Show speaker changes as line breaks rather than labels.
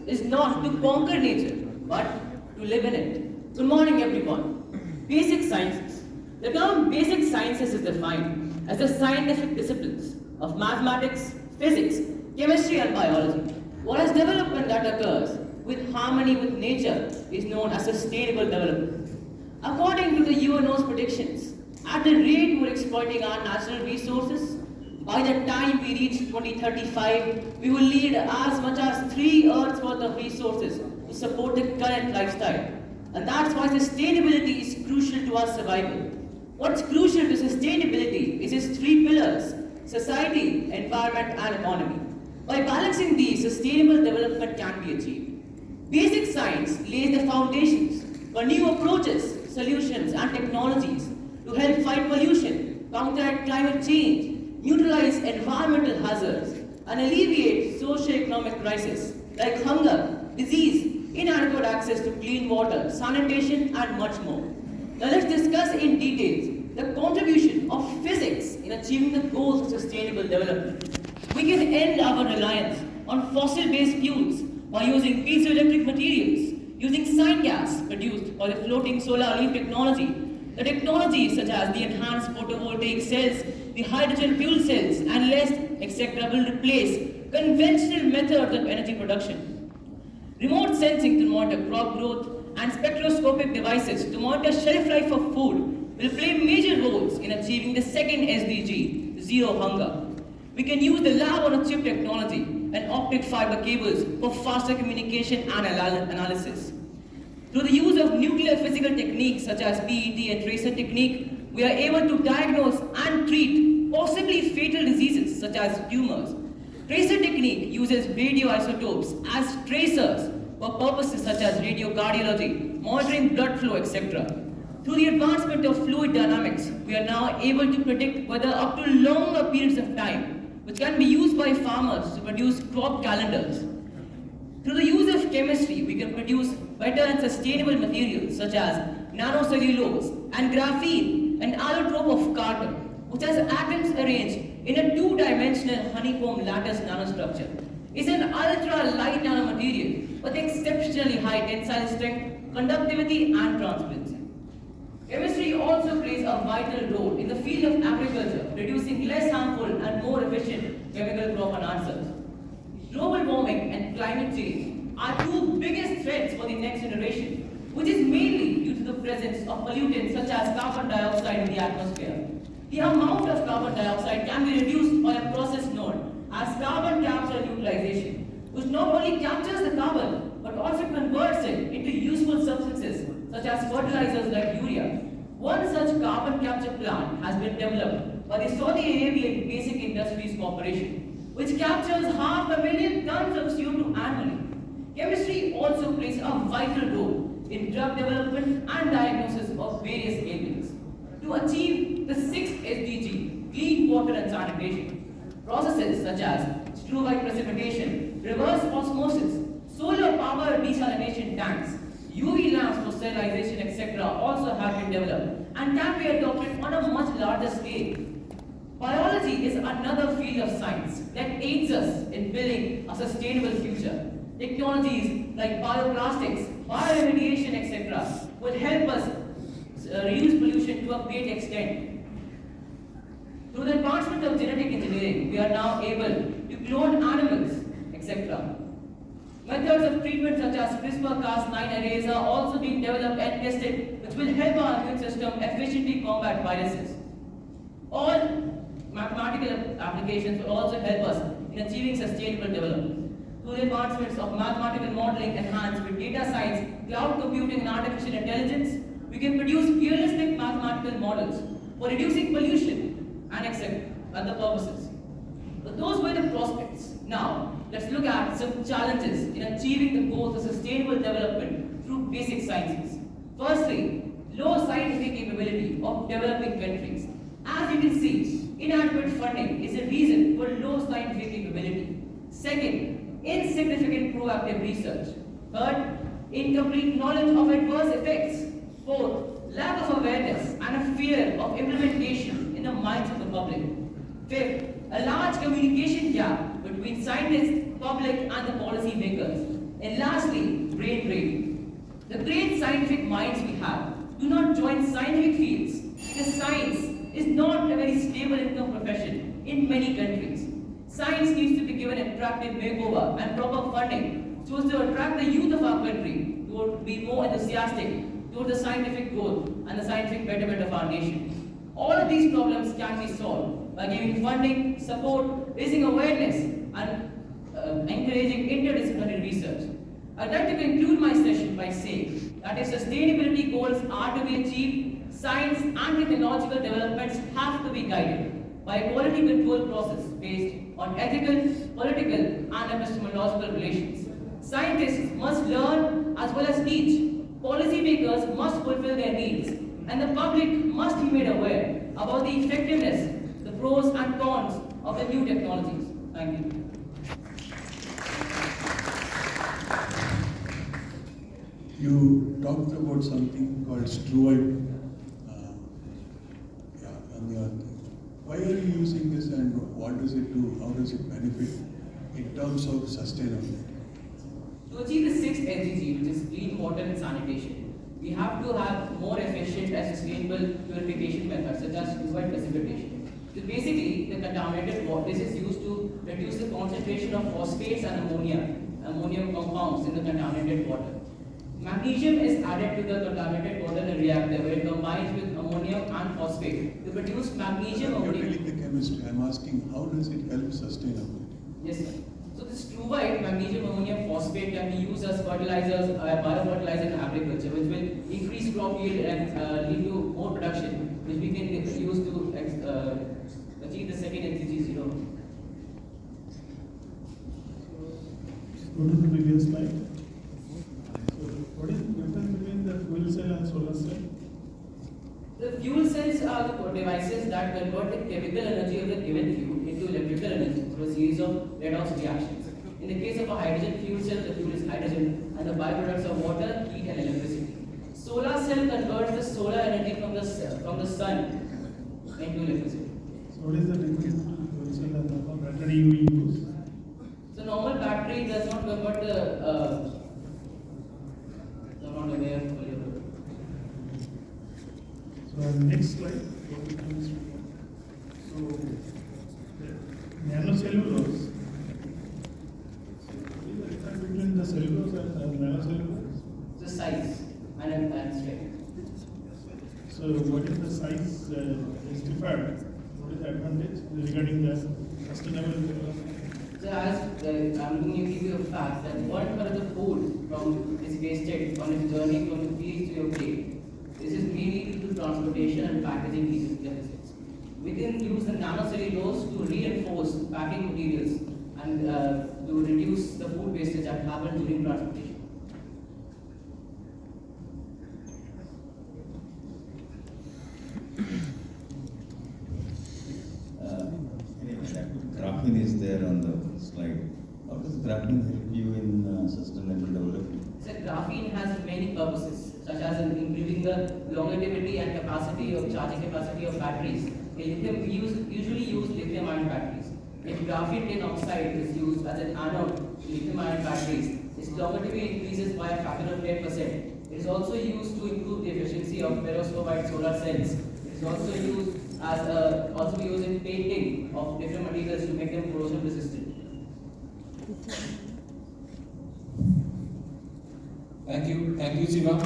is not to conquer nature, but to live in it. Good morning, everyone. Basic sciences. The term basic sciences is defined as the scientific disciplines of mathematics, physics, chemistry, and biology. Whereas development that occurs with harmony with nature is known as sustainable development. According to the UNO's predictions, at the rate we're exploiting our natural resources, by the time we reach 2035, we will need as much as 3 Earths worth of resources to support the current lifestyle. And that's why sustainability is crucial to our survival. What's crucial to sustainability is its 3 pillars: society, environment, and economy. By balancing these, sustainable development can be achieved. Basic science lays the foundations for new approaches, solutions, and technologies to help fight pollution, counteract climate change, neutralize environmental hazards, and alleviate socio-economic crises like hunger, disease, inadequate access to clean water, sanitation, and much more. Now let's discuss in detail the contribution of physics in achieving the goals of sustainable development. We can end our reliance on fossil-based fuels by using piezoelectric materials, using syngas produced by the floating solar leaf technology. The technologies such as the enhanced photovoltaic cells, the hydrogen fuel cells, and less, etc. will replace conventional methods of energy production. Remote sensing to monitor crop growth and spectroscopic devices to monitor shelf life of food will play major roles in achieving the second SDG, zero hunger. We can use the lab-on-a-chip technology and optic fiber cables for faster communication and analysis. Through the use of nuclear physical techniques such as PET and tracer technique, we are able to diagnose and treat possibly fatal diseases such as tumors. Tracer technique uses radioisotopes as tracers for purposes such as radiocardiology, monitoring blood flow, etc. Through the advancement of fluid dynamics, we are now able to predict weather up to longer periods of time, which can be used by farmers to produce crop calendars. Through the use of chemistry, we can produce better and sustainable materials such as nanocellulose and graphene, an allotrope of carbon, which has atoms arranged in a 2-dimensional honeycomb lattice nanostructure. It's an ultra-light nanomaterial with exceptionally high tensile strength, conductivity, and transparency. Chemistry also plays a vital role in the field of agriculture, producing less harmful and more efficient chemical crop enhancers. Global warming and climate change are 2 biggest threats for the next generation, which is mainly due to the presence of pollutants such as carbon dioxide in the atmosphere. The amount of carbon dioxide can be reduced by a process known as carbon capture and utilization, which not only captures the carbon but also converts it into useful substances such as fertilizers like urea. One such carbon capture plant has been developed by the Saudi Arabian Basic Industries Corporation, which captures 500,000 tons of CO2 annually. Chemistry also plays a vital role in drug development and diagnosis of various ailments. To achieve the 6th SDG, clean water and sanitation, processes such as struvite precipitation, reverse osmosis, solar power desalination tanks, UV lamps for sterilization, etc. also have been developed and can be adopted on a much larger scale. Biology is another field of science that aids us in building a sustainable future. Technologies like bioplastics, bioremediation, etc. will help us reduce pollution to a great extent. Through the advancement of genetic engineering, we are now able to clone animals, etc. Methods of treatment such as CRISPR-Cas9 arrays are also being developed and tested, which will help our immune system efficiently combat viruses. All mathematical applications will also help us in achieving sustainable development. Through the advancements of mathematical modeling enhanced with data science, cloud computing, and artificial intelligence, we can produce realistic mathematical models for reducing pollution and other purposes. So those were the prospects. Now, let's look at some challenges in achieving the goals of sustainable development through basic sciences. Firstly, low scientific capability of developing countries. As you can see, inadequate funding is a reason for low scientific capability. Second, insignificant proactive research. Third, incomplete knowledge of adverse effects. Fourth, lack of awareness and a fear of implementation in the minds of the public. Fifth, a large communication gap between scientists, public, and the policy makers. And lastly, brain drain. The great scientific minds we have do not join scientific fields because science is not a very stable income profession in many countries. Science needs to be given an attractive makeover and proper funding so as to attract the youth of our country to be more enthusiastic towards the scientific growth and the scientific betterment of our nation. All of these problems can be solved by giving funding, support, raising awareness, and encouraging interdisciplinary research. I'd like to conclude my session by saying that if sustainability goals are to be achieved, science and technological developments have to be guided by a quality control process based on ethical, political, and epistemological relations. Scientists must learn as well as teach. Policymakers must fulfill their needs, and the public must be made aware about the effectiveness, the pros and cons of the new technologies. Thank you.
You talked about something called struvite. Why are you using this and what does it do? How does it benefit in terms of sustainability?
To achieve the sixth SDG, which is clean water and sanitation, we have to have more efficient and sustainable purification methods such as struvite precipitation. So basically, the contaminated water is used to reduce the concentration of phosphates and ammonium compounds in the contaminated water. Magnesium is added to the contaminated water in a reactor where it combines with ammonium and phosphate to produce magnesium
You're
ammonium.
telling the chemistry. I'm asking how does it help sustainability?
Yes, sir. So this struvite, magnesium ammonium phosphate, can be used as fertilizers, biofertilizer in agriculture, which will increase crop yield and lead to more production, which we can use to achieve the second SDG 0.
Go to the previous slide. So, what is the difference between the fuel cell and solar cell?
The fuel cells are the devices that convert the chemical energy of the given fuel into electrical energy through a series of redox reactions. In the case of a hydrogen fuel cell, the fuel is hydrogen and the byproducts of water, heat and electricity. Solar cell converts the solar energy from the sun into electricity.
So, what is the difference between fuel cell and the battery you use?
So normal battery does not convert the amount of air for your.
So, on the next slide, so nanocellulose. What is the difference between the cellulose and nanocellulose?
The size and strength.
So, what is the size is different? What is the advantage regarding the sustainable development?
So as I'm going to give you a fact that 1/3 of the food is wasted on its journey from the fields to your plate. This is mainly due to transportation and packaging deficits. We can use the nanocellulose to reinforce packing materials and to reduce the food wastage that happens during transportation.
Graphene is there on the slide. How does graphene help you in sustainable development?
So graphene has many purposes, such as in improving the longevity and charging capacity of batteries. We usually use lithium-ion batteries. If graphene tin oxide is used as an anode in lithium-ion batteries, its longevity increases by a factor of 10%. It is also used to improve the efficiency of perovskite solar cells. It is also used in painting of different materials to make them corrosion resistant.
Thank you, Shiva.